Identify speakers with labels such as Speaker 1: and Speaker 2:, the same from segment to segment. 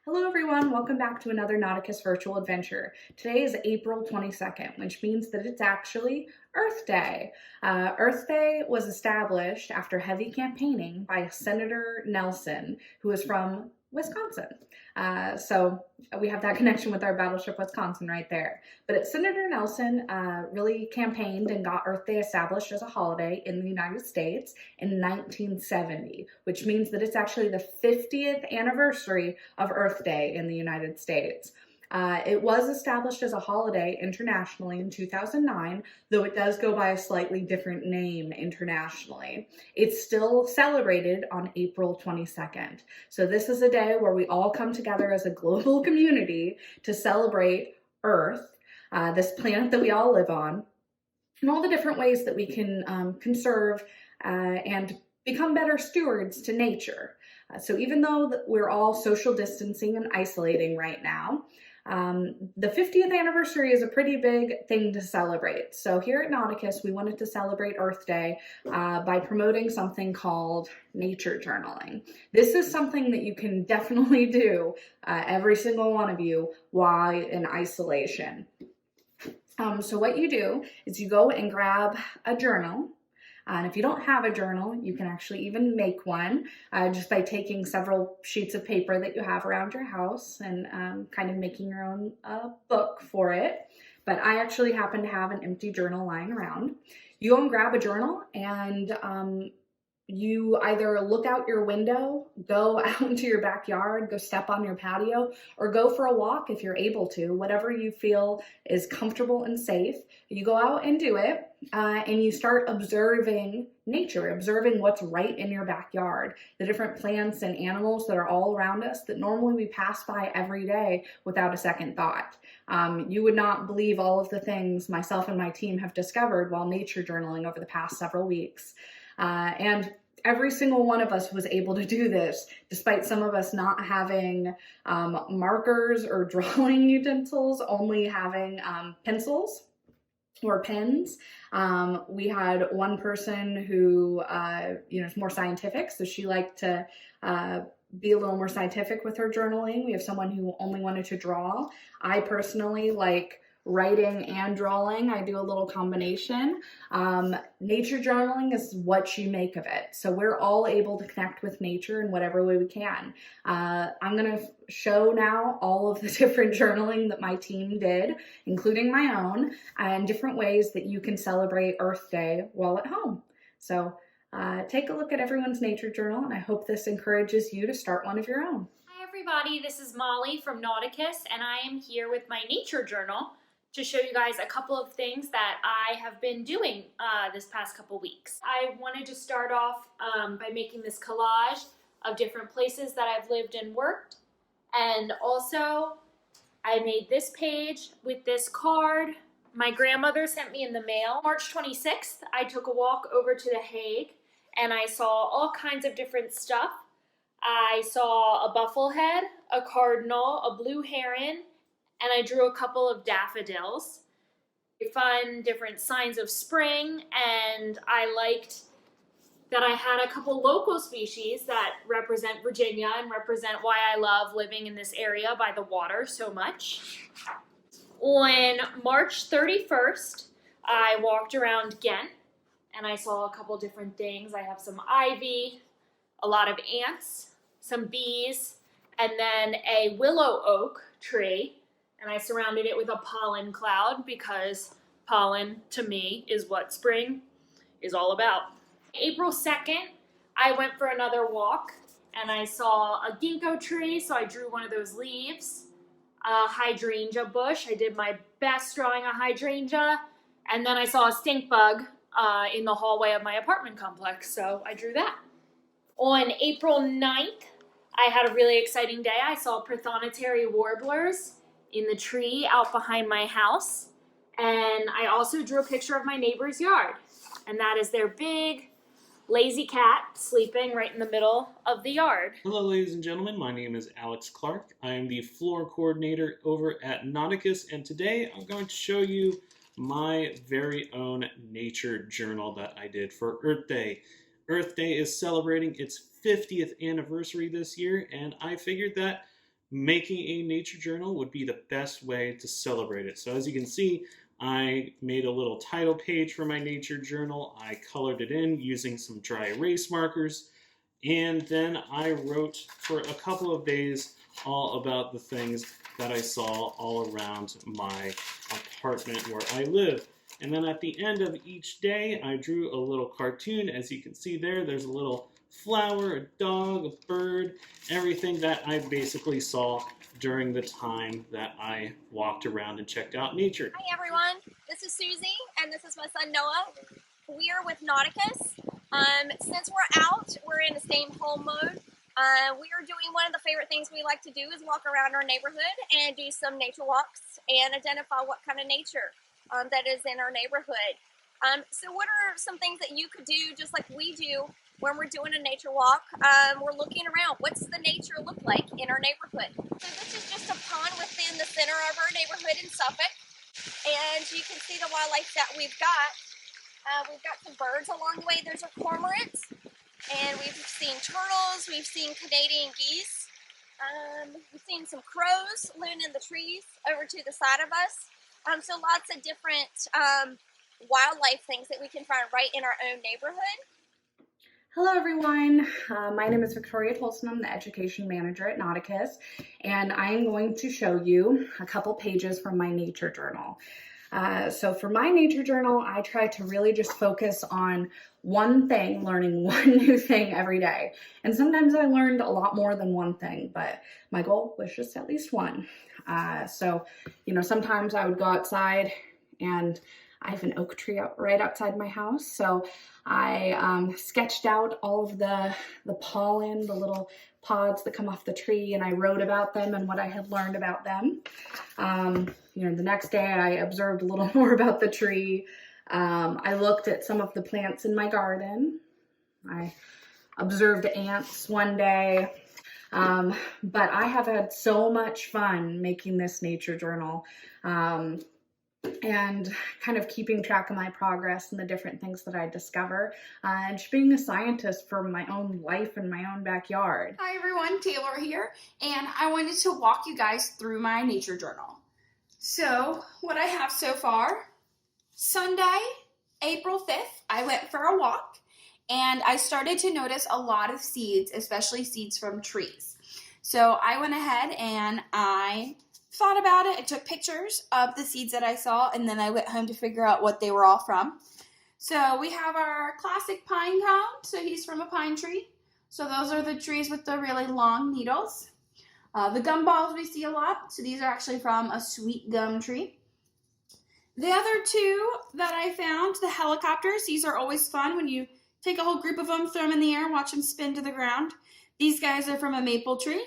Speaker 1: Hello everyone, welcome back to another Nauticus virtual adventure. Today is April 22nd, which means that it's actually Earth Day. Earth Day was established after heavy campaigning by Senator Nelson, who is from Wisconsin. So we have that connection with our battleship Wisconsin right there. But Senator Nelson really campaigned and got Earth Day established as a holiday in the United States in 1970, which means that it's actually the 50th anniversary of Earth Day in the United States. It was established as a holiday internationally in 2009, though it does go by a slightly different name internationally. It's still celebrated on April 22nd. So this is a day where we all come together as a global community to celebrate Earth, this planet that we all live on, and all the different ways that we can conserve and become better stewards to nature. So even though we're all social distancing and isolating right now, the 50th anniversary is a pretty big thing to celebrate. So here at Nauticus, we wanted to celebrate Earth Day by promoting something called nature journaling. This is something that you can definitely do, every single one of you, while in isolation. So what you do is you go and grab a journal. And if you don't have a journal, you can actually even make one just by taking several sheets of paper that you have around your house and kind of making your own book for it. But I actually happen to have an empty journal lying around. You go and grab a journal and you either look out your window, go out into your backyard, go step on your patio, or go for a walk if you're able to, whatever you feel is comfortable and safe. You go out and do it, and you start observing nature, observing what's right in your backyard, the different plants and animals that are all around us that normally we pass by every day without a second thought. You would not believe all of the things myself and my team have discovered while nature journaling over the past several weeks. And every single one of us was able to do this, despite some of us not having markers or drawing utensils, only having pencils or pens. We had one person who, is more scientific, so she liked to be a little more scientific with her journaling. We have someone who only wanted to draw. I personally like writing and drawing. I do a little combination. Nature journaling is what you make of it. So we're all able to connect with nature in whatever way we can. I'm going to show now all of the different journaling that my team did, including my own, and different ways that you can celebrate Earth Day while at home. So take a look at everyone's nature journal, and I hope this encourages you to start one of your own.
Speaker 2: Hi everybody, this is Molly from Nauticus, and I am here with my nature journal to show you guys a couple of things that I have been doing this past couple weeks. I wanted to start off by making this collage of different places that I've lived and worked, and also I made this page with this card my grandmother sent me in the mail. March 26th, I took a walk over to The Hague and I saw all kinds of different stuff. I saw a bufflehead, a cardinal, a blue heron, and I drew a couple of daffodils. Fun, different signs of spring, and I liked that I had a couple local species that represent Virginia and represent why I love living in this area by the water so much. On March 31st, I walked around Ghent, and I saw a couple different things. I have some ivy, a lot of ants, some bees, and then a willow oak tree. And I surrounded it with a pollen cloud because pollen, to me, is what spring is all about. April 2nd, I went for another walk and I saw a ginkgo tree, so I drew one of those leaves. A hydrangea bush, I did my best drawing a hydrangea. And then I saw a stink bug in the hallway of my apartment complex, so I drew that. On April 9th, I had a really exciting day. I saw prothonotary warblers in the tree out behind my house. And I also drew a picture of my neighbor's yard. And that is their big, lazy cat sleeping right in the middle of the yard.
Speaker 3: Hello, ladies and gentlemen. My name is Alex Clark. I am the floor coordinator over at Nauticus, and today I'm going to show you my very own nature journal that I did for Earth Day. Earth Day is celebrating its 50th anniversary this year, and I figured that making a nature journal would be the best way to celebrate it. So as you can see, I made a little title page for my nature journal. I colored it in using some dry erase markers. And then I wrote for a couple of days all about the things that I saw all around my apartment where I live. And then at the end of each day, I drew a little cartoon. As you can see there, there's a little flower, a dog, a bird, everything that I basically saw during the time that I walked around and checked out nature.
Speaker 4: Hi everyone, this is Susie and this is my son Noah. We are with Nauticus. Since we're out, we're in a stay-home mode. We are doing one of the favorite things we like to do is walk around our neighborhood and do some nature walks and identify what kind of nature that is in our neighborhood. So what are some things that you could do just like we do when we're doing a nature walk? We're looking around. What's the nature look like in our neighborhood? So this is just a pond within the center of our neighborhood in Suffolk. And you can see the wildlife that we've got. We've got some birds along the way. There's a cormorant. And we've seen turtles. We've seen Canadian geese. We've seen some crows living in the trees over to the side of us. So lots of different wildlife things that we can find right in our own neighborhood.
Speaker 1: Hello everyone, my name is Victoria Tolson. I'm the Education Manager at Nauticus, and I'm going to show you a couple pages from my nature journal. So for my nature journal, I try to really just focus on one thing, learning one new thing every day. And sometimes I learned a lot more than one thing, but my goal was just at least one. So, sometimes I would go outside and I have an oak tree right outside my house, so I sketched out all of the pollen, the little pods that come off the tree, and I wrote about them and what I had learned about them. The next day I observed a little more about the tree. I looked at some of the plants in my garden. I observed ants one day. But I have had so much fun making this nature journal. And kind of keeping track of my progress and the different things that I discover, and just being a scientist for my own life in my own backyard.
Speaker 5: Hi everyone, Taylor here, and I wanted to walk you guys through my nature journal. So, what I have so far, Sunday, April 5th, I went for a walk, and I started to notice a lot of seeds, especially seeds from trees. So, I went ahead and I thought about it. I took pictures of the seeds that I saw, and then I went home to figure out what they were all from. So we have our classic pine cone. So he's from a pine tree. So those are the trees with the really long needles. The gum balls we see a lot. So these are actually from a sweet gum tree. The other two that I found, the helicopters, these are always fun when you take a whole group of them, throw them in the air, watch them spin to the ground. These guys are from a maple tree.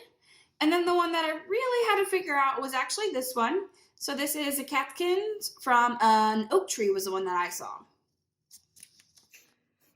Speaker 5: And then the one that I really had to figure out was actually this one. So this is a catkin from an oak tree was the one that I saw.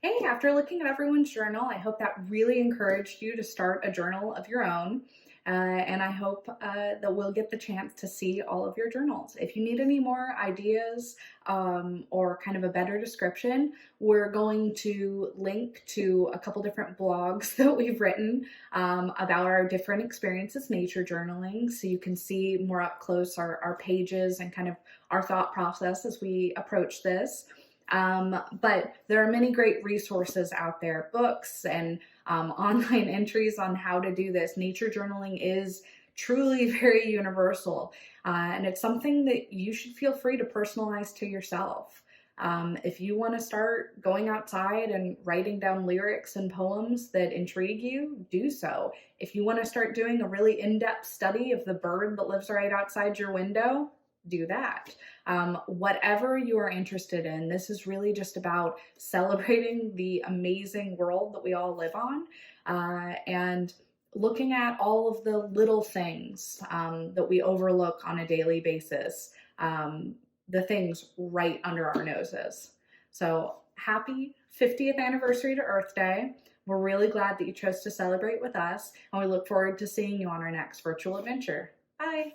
Speaker 1: Hey, after looking at everyone's journal, I hope that really encouraged you to start a journal of your own. And I hope that we'll get the chance to see all of your journals. If you need any more ideas or kind of a better description, we're going to link to a couple different blogs that we've written about our different experiences nature journaling, so you can see more up close our pages and kind of our thought process as we approach this. But there are many great resources out there, books and online entries on how to do this. Nature journaling is truly very universal, and it's something that you should feel free to personalize to yourself. If you want to start going outside and writing down lyrics and poems that intrigue you, do so. If you want to start doing a really in-depth study of the bird that lives right outside your window, do that. Whatever you are interested in, this is really just about celebrating the amazing world that we all live on, and looking at all of the little things that we overlook on a daily basis, the things right under our noses. So happy 50th anniversary to Earth Day. We're really glad that you chose to celebrate with us, and we look forward to seeing you on our next virtual adventure. Bye.